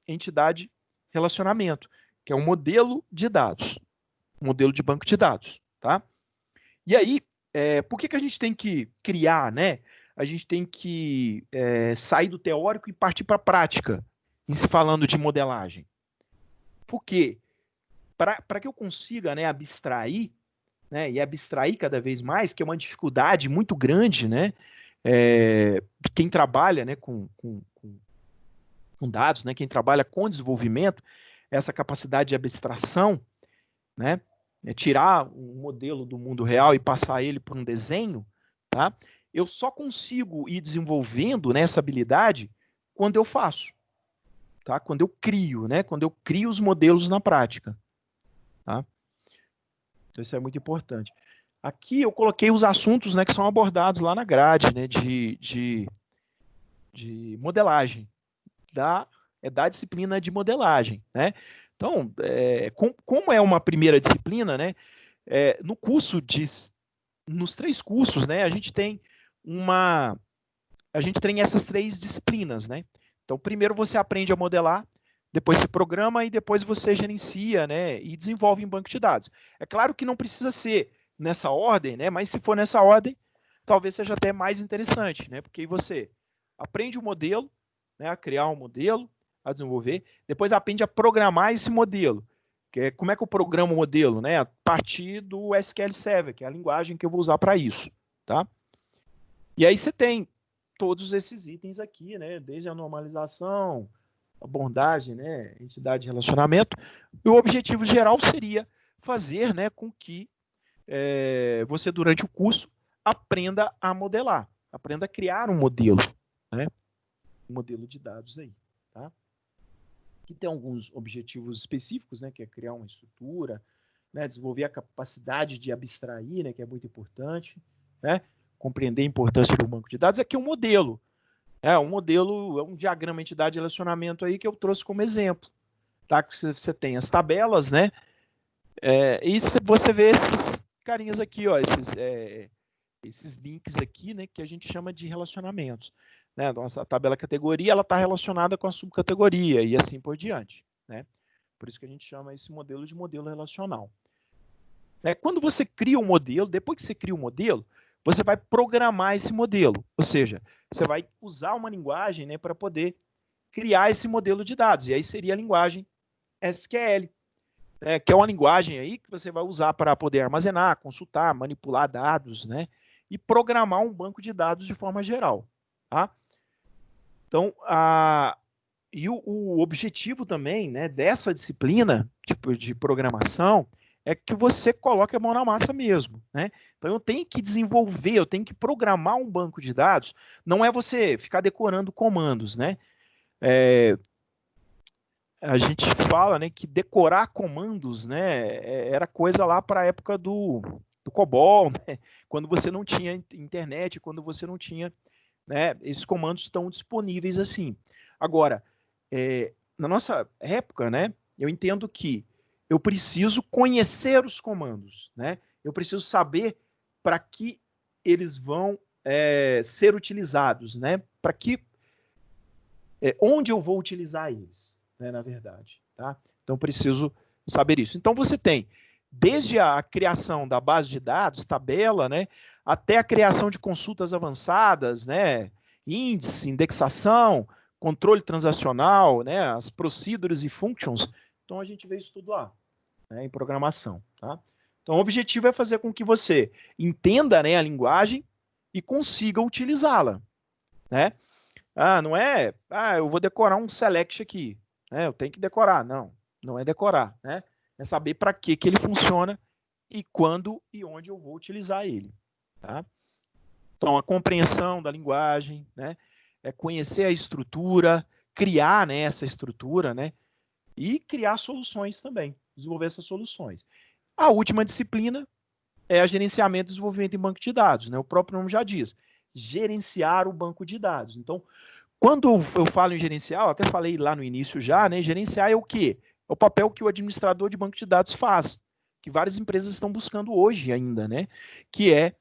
entidade relacionamento, que é um modelo de dados, um modelo de banco de dados, tá? E aí, por que a gente tem que criar, né? A gente tem que sair do teórico e partir para a prática, em se falando de modelagem. Por quê? Para que eu consiga, né, abstrair, né, e abstrair cada vez mais, que é uma dificuldade muito grande, né, quem trabalha, né, com dados, né, quem trabalha com desenvolvimento, essa capacidade de abstração, né, tirar um modelo do mundo real e passar ele para um desenho, tá? Eu só consigo ir desenvolvendo, né, essa habilidade quando eu faço, tá? Quando eu crio, né? Quando eu crio os modelos na prática, tá? Então isso é muito importante. Aqui eu coloquei os assuntos, né, que são abordados lá na grade, né, de modelagem, da disciplina de modelagem, né? Então, como é uma primeira disciplina, né, no curso nos 3 cursos, né, a gente tem essas 3 disciplinas, né? Então, primeiro você aprende a modelar, depois você programa e depois você gerencia, né, e desenvolve em banco de dados. É claro que não precisa ser nessa ordem, né, mas se for nessa ordem, talvez seja até mais interessante, né, porque aí você aprende o modelo, né, a criar um modelo, a desenvolver, depois aprende a programar esse modelo. Como é que eu programo o modelo, né? A partir do SQL Server, que é a linguagem que eu vou usar para isso, tá? E aí você tem todos esses itens aqui, né? Desde a normalização, abordagem, né? Entidade de relacionamento. E o objetivo geral seria fazer, né, com que você, durante o curso, aprenda a modelar, aprenda a criar um modelo, né? Um modelo de dados aí, tá? Que tem alguns objetivos específicos, né, que é criar uma estrutura, né, desenvolver a capacidade de abstrair, né, que é muito importante, né, compreender a importância do banco de dados. Aqui é um modelo, um modelo, é um diagrama entidade-relacionamento aí que eu trouxe como exemplo, tá? Que você tem as tabelas, né, e você vê esses carinhas aqui, ó, esses links aqui, né, que a gente chama de relacionamentos. Né? Nossa tabela categoria ela está relacionada com a subcategoria e assim por diante. Né? Por isso que a gente chama esse modelo de modelo relacional. Quando você cria um modelo, depois que você cria um modelo, você vai programar esse modelo. Ou seja, você vai usar uma linguagem, né, para poder criar esse modelo de dados. E aí seria a linguagem SQL, que é uma linguagem aí que você vai usar para poder armazenar, consultar, manipular dados, né, e programar um banco de dados de forma geral. Tá? Então, o objetivo também, né, dessa disciplina tipo, de programação é que você coloque a mão na massa mesmo, né? Então, eu tenho que desenvolver, eu tenho que programar um banco de dados. Não é você ficar decorando comandos, né? A gente fala, né, que decorar comandos, né, era coisa lá para a época do COBOL, né? Quando você não tinha internet, quando você não tinha, né, esses comandos estão disponíveis assim. Agora, na nossa época, né, eu entendo que eu preciso conhecer os comandos, né? Eu preciso saber para que eles vão ser utilizados, né? Para que onde eu vou utilizar eles, né, na verdade. Tá? Então, preciso saber isso. Então, você tem desde a criação da base de dados, tabela, né, até a criação de consultas avançadas, né, índice, indexação, controle transacional, né, as procedures e functions. Então, a gente vê isso tudo lá, né, em programação. Tá? Então, o objetivo é fazer com que você entenda, né, a linguagem e consiga utilizá-la. Né? Não é, eu vou decorar um select aqui, né? Eu tenho que decorar. Não, não é decorar, né? É saber para que ele funciona e quando e onde eu vou utilizar ele, tá? Então, a compreensão da linguagem, né? É conhecer a estrutura, criar, né, essa estrutura, né? E criar soluções também, desenvolver essas soluções. A última disciplina é a gerenciamento e desenvolvimento em banco de dados, né? O próprio nome já diz, gerenciar o banco de dados. Então, quando eu falo em gerenciar, eu até falei lá no início já, né? Gerenciar é o quê? É o papel que o administrador de banco de dados faz, que várias empresas estão buscando hoje ainda, né? Que é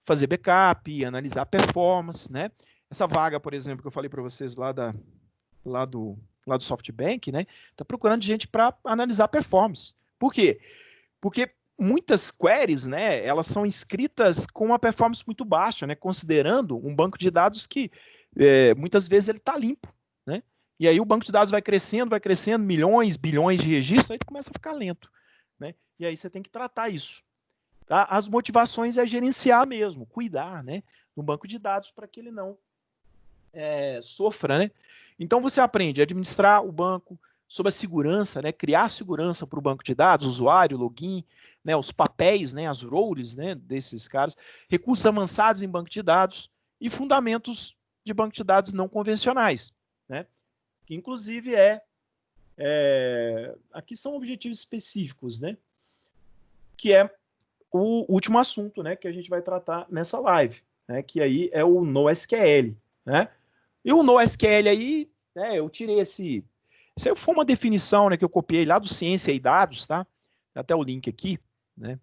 fazer backup, analisar performance, né? Essa vaga, por exemplo, que eu falei para vocês lá do, lá do SoftBank, né? Está procurando gente para analisar performance. Por quê? Porque muitas queries, né, elas são escritas com uma performance muito baixa, né, considerando um banco de dados que muitas vezes ele está limpo, né? E aí o banco de dados vai crescendo, milhões, bilhões de registros, aí começa a ficar lento, né? E aí você tem que tratar isso. Tá? As motivações é gerenciar mesmo, cuidar, né, do banco de dados para que ele não sofra, né? Então você aprende a administrar o banco, sobre a segurança, né? Criar segurança para o banco de dados, usuário, login, né? Os papéis, né? As roles, né? Desses caras, recursos avançados em banco de dados e fundamentos de banco de dados não convencionais, né? Que inclusive aqui são objetivos específicos, né? Que é o último assunto, né? Que a gente vai tratar nessa live, né? Que aí é o NoSQL, né? E o NoSQL aí, né, eu tirei esse... Isso aí foi uma definição, né, que eu copiei lá do Ciência e Dados, tá? Até o link aqui, né?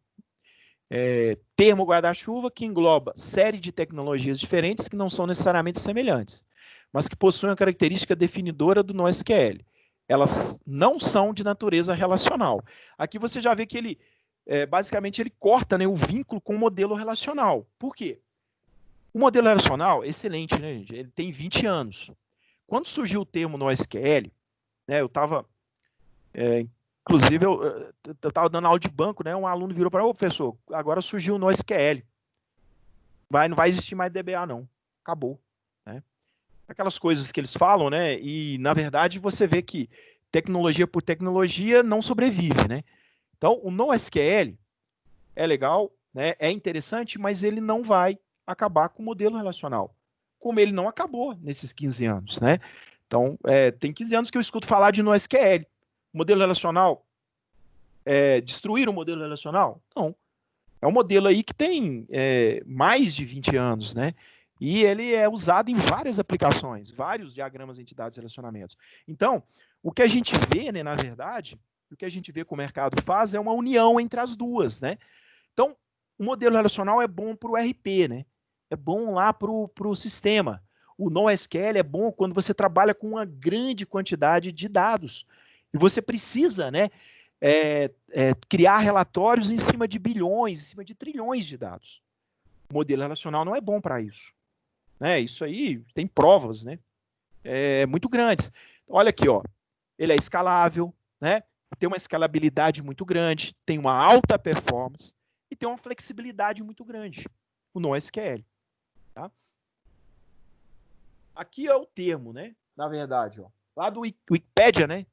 Termo guarda-chuva que engloba série de tecnologias diferentes que não são necessariamente semelhantes, mas que possuem a característica definidora do NoSQL. Elas não são de natureza relacional. Aqui você já vê que ele, basicamente, ele corta, né, o vínculo com o modelo relacional. Por quê? O modelo relacional, excelente, né, gente? Ele tem 20 anos. Quando surgiu o termo NoSQL, né, eu estava, inclusive, eu estava dando aula de banco, né, um aluno virou para mim, ô professor, agora surgiu o NoSQL. Não vai existir mais DBA, não. Acabou. Né? Aquelas coisas que eles falam, né, e, na verdade, você vê que tecnologia por tecnologia não sobrevive, né? Então, o NoSQL é legal, né, é interessante, mas ele não vai acabar com o modelo relacional, como ele não acabou nesses 15 anos, né? Então, tem 15 anos que eu escuto falar de NoSQL. Modelo relacional, destruir o modelo relacional? Não. É um modelo aí que tem mais de 20 anos, né? E ele é usado em várias aplicações, vários diagramas de entidades e relacionamentos. Então, o que a gente vê, né, na verdade, o que a gente vê que o mercado faz é uma união entre as duas, né? Então, o modelo relacional é bom para o RP, né? É bom lá para o sistema. O NoSQL é bom quando você trabalha com uma grande quantidade de dados. E você precisa, né, criar relatórios em cima de bilhões, em cima de trilhões de dados. O modelo relacional não é bom para isso. Né? Isso aí tem provas, né? Muito grandes. Olha aqui, ó. Ele é escalável, né? Tem uma escalabilidade muito grande, tem uma alta performance e tem uma flexibilidade muito grande. O NoSQL. Tá? aqui é o termo, né? Na verdade, ó, lá do Wikipedia, né?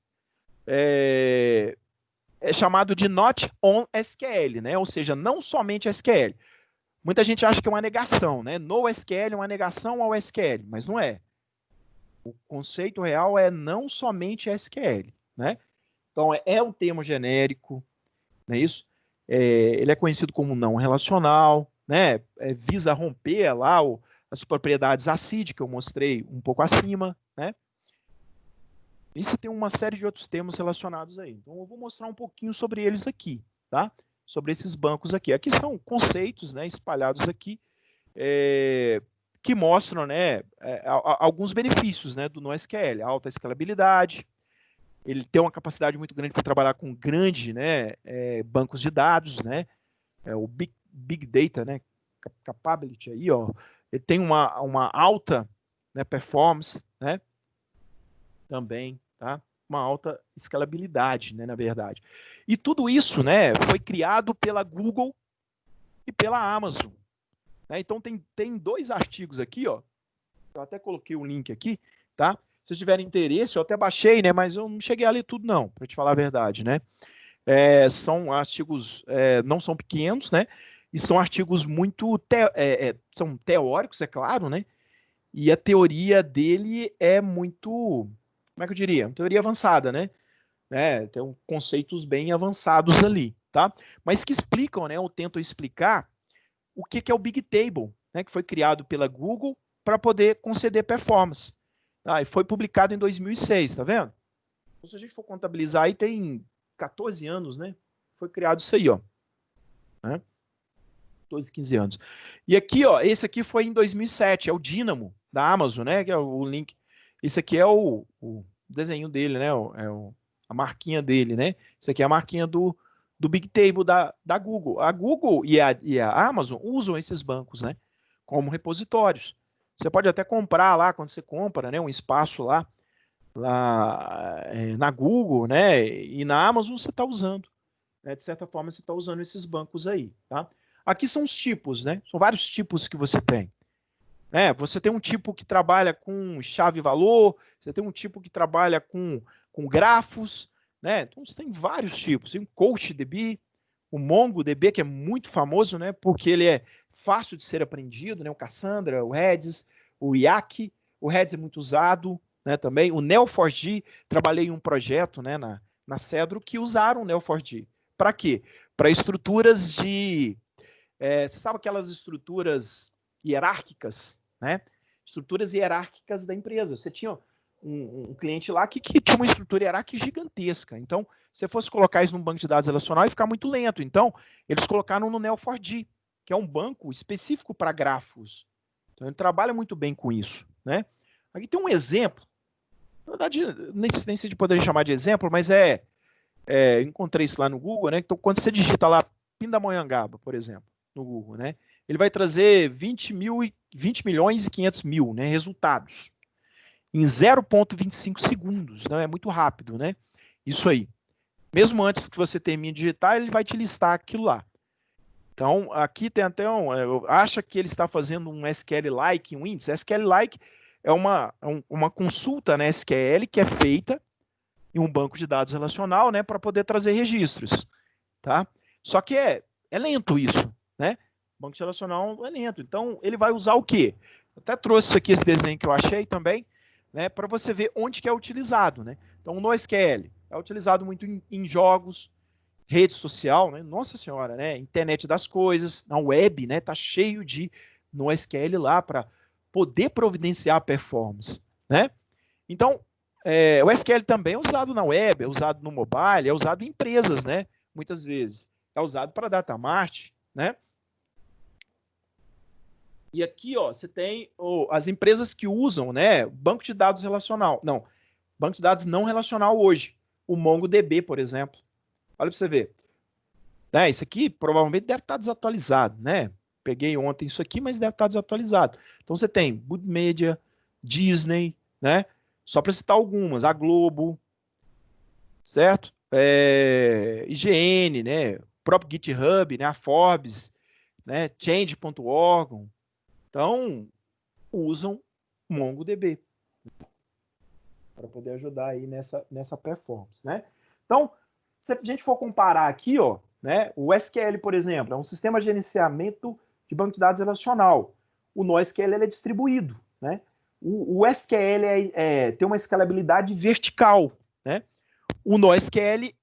É chamado de not on SQL, né? Ou seja, não somente SQL. Muita gente acha que é uma negação, né? No SQL é uma negação ao SQL, mas não é. O conceito real é não somente SQL, né? Então é um termo genérico, não é isso? Ele é conhecido como não relacional, né? Visa romper lá as propriedades ACID que eu mostrei um pouco acima, né? E você tem uma série de outros termos relacionados aí. Então eu vou mostrar um pouquinho sobre eles aqui, tá? Sobre esses bancos aqui. Aqui são conceitos, né, espalhados aqui, que mostram, né, alguns benefícios, né, do NoSQL. Alta escalabilidade, ele tem uma capacidade muito grande para trabalhar com grande, né, bancos de dados, né, o Big Data, né, capability aí, ó, ele tem uma alta, né, performance, né, também, tá? Uma alta escalabilidade, né, na verdade. E tudo isso, né, foi criado pela Google e pela Amazon. Né? Então tem 2 artigos aqui, ó. Eu até coloquei um link aqui, tá? Se vocês tiverem interesse, eu até baixei, né? Mas eu não cheguei a ler tudo, não, para te falar a verdade, né? São artigos, não são pequenos, né? E são artigos muito são teóricos, é claro, né? E a teoria dele é muito, como é que eu diria? Uma teoria avançada, né? Tem conceitos bem avançados ali, tá? Mas que explicam, né? Ou tentam explicar o que é o Big Table, né? Que foi criado pela Google para poder conceder performance. E foi publicado em 2006, tá vendo? Então, se a gente for contabilizar aí, tem 14 anos, né? Foi criado isso aí, ó. Né? 14, 15 anos. E aqui, ó, esse aqui foi em 2007, é o Dynamo da Amazon, né? Que é o link. Esse aqui é o desenho dele, né? A marquinha dele, né? Isso aqui é a marquinha do Big Table da Google. A Google e a Amazon usam esses bancos, né? Como repositórios. Você pode até comprar lá, quando você compra, né? Um espaço lá na Google, né? E na Amazon você está usando. Né? De certa forma, você está usando esses bancos aí, tá? Aqui são os tipos, né? São vários tipos que você tem. Você tem um tipo que trabalha com chave-valor, você tem um tipo que trabalha com grafos, né? Então você tem vários tipos. Tem o CoachDB, o MongoDB, que é muito famoso, né? Porque ele é fácil de ser aprendido, né? O Cassandra, o Redis, o IAC, o Redis é muito usado, né? Também o Neo4j, trabalhei em um projeto, né? Na Cedro que usaram o Neo4j. Para quê? Para estruturas de você sabe aquelas estruturas hierárquicas, né? Estruturas hierárquicas da empresa. Você tinha um cliente lá que tinha uma estrutura hierárquica gigantesca. Então, se você fosse colocar isso num banco de dados relacional, ia ficar muito lento. Então, eles colocaram no Neo4j, que é um banco específico para grafos. Então, ele trabalha muito bem com isso, né? Aqui tem um exemplo. Na verdade, nem sei de poder chamar de exemplo, mas encontrei isso lá no Google, né? Então, quando você digita lá Pindamonhangaba, por exemplo, no Google, né? Ele vai trazer 20 milhões e 500 mil, né? Resultados em 0,25 segundos, né? É muito rápido, né? Isso aí. Mesmo antes que você termine de digitar, ele vai te listar aquilo lá. Então, aqui tem até acha que ele está fazendo um SQL-like, um índice. SQL-like é uma consulta na SQL que é feita em um banco de dados relacional, né, para poder trazer registros, tá? Só que é lento isso, né? O banco relacional é lento. Então, ele vai usar o quê? Eu até trouxe isso aqui, esse desenho que eu achei também, né, para você ver onde que é utilizado, né? Então, o NoSQL é utilizado muito em jogos, rede social, né? Nossa senhora, né? Internet das coisas, na web, né? Tá cheio de NoSQL lá para poder providenciar performance, né? Então, o SQL também é usado na web, é usado no mobile, é usado em empresas, né? Muitas vezes. É usado para data mart, né? E aqui, ó, você tem as empresas que usam, né? Banco de dados relacional. Não, banco de dados não relacional hoje. O MongoDB, por exemplo. Olha para você ver. Isso aqui provavelmente deve estar desatualizado, né? Peguei ontem isso aqui, mas deve estar desatualizado. Então você tem Bud Media, Disney, né? Só para citar algumas, a Globo, certo? IGN, né? O próprio GitHub, né? A Forbes, né? Change.org. Então, usam MongoDB, para poder ajudar aí nessa performance, né? Então, se a gente for comparar aqui, ó, né, o SQL, por exemplo, é um sistema de gerenciamento de banco de dados relacional. O NoSQL ele é distribuído, né? O SQL tem uma escalabilidade vertical, né? O NoSQL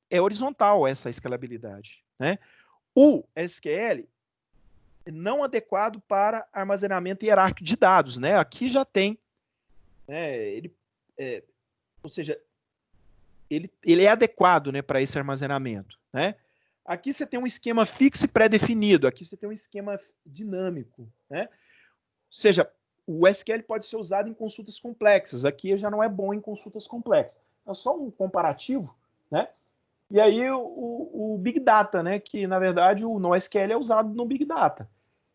é horizontal essa escalabilidade, né? O SQL é não adequado para armazenamento hierárquico de dados, né? Aqui já tem, né, ou seja, ele é adequado, né, para esse armazenamento, né? Aqui você tem um esquema fixo e pré-definido, aqui você tem um esquema dinâmico, né? Ou seja, o SQL pode ser usado em consultas complexas, aqui já não é bom em consultas complexas. É só um comparativo, né? E aí o Big Data, né? Que na verdade o NoSQL é usado no Big Data,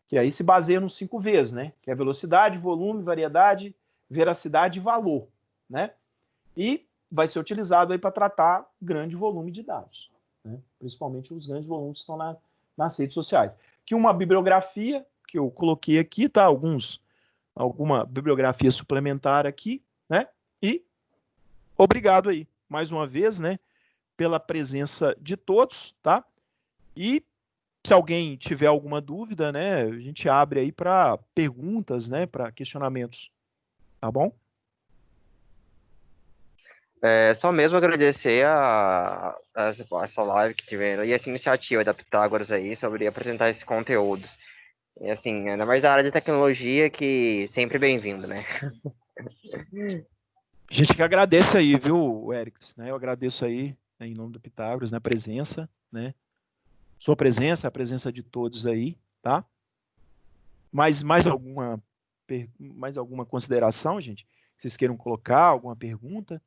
que aí se baseia nos 5 Vs, né? Que é velocidade, volume, variedade, veracidade e valor, né? E vai ser utilizado aí para tratar grande volume de dados, né? Principalmente os grandes volumes que estão nas redes sociais. Que uma bibliografia que eu coloquei aqui, tá? Alguma bibliografia suplementar aqui, né? E obrigado aí, mais uma vez, né? Pela presença de todos, tá? E se alguém tiver alguma dúvida, né? A gente abre aí para perguntas, né? Para questionamentos, tá bom? Só mesmo agradecer essa live que tiveram e essa iniciativa da Pitágoras aí sobre apresentar esses conteúdos. E assim, ainda mais da área de tecnologia, que sempre bem-vindo, né? A gente que agradece aí, viu, Éricles, né? Eu agradeço aí, né, em nome do Pitágoras, né, a presença, né? Sua presença, a presença de todos aí, tá? Mais alguma consideração, gente? Vocês queiram colocar alguma pergunta?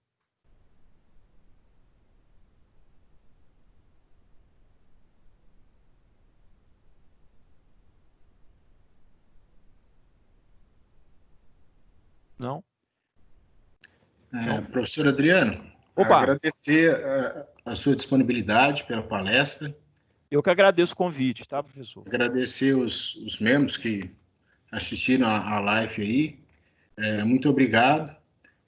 Não? Então, Professor Adriano, opa, agradecer a sua disponibilidade pela palestra, eu que agradeço o convite, tá, professor? agradecer os membros que assistiram a live aí, muito obrigado.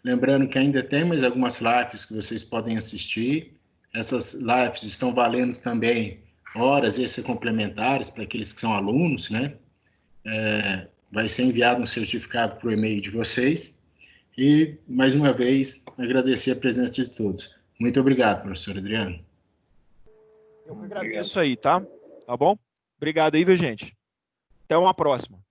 Lembrando que ainda tem mais algumas lives que vocês podem assistir. Essas lives estão valendo também horas extra complementares para aqueles que são alunos, né? Vai ser enviado um certificado para o e-mail de vocês. E, mais uma vez, agradecer a presença de todos. Muito obrigado, professor Adriano. Eu que agradeço aí, tá? Tá bom? Obrigado aí, viu, gente? Até uma próxima.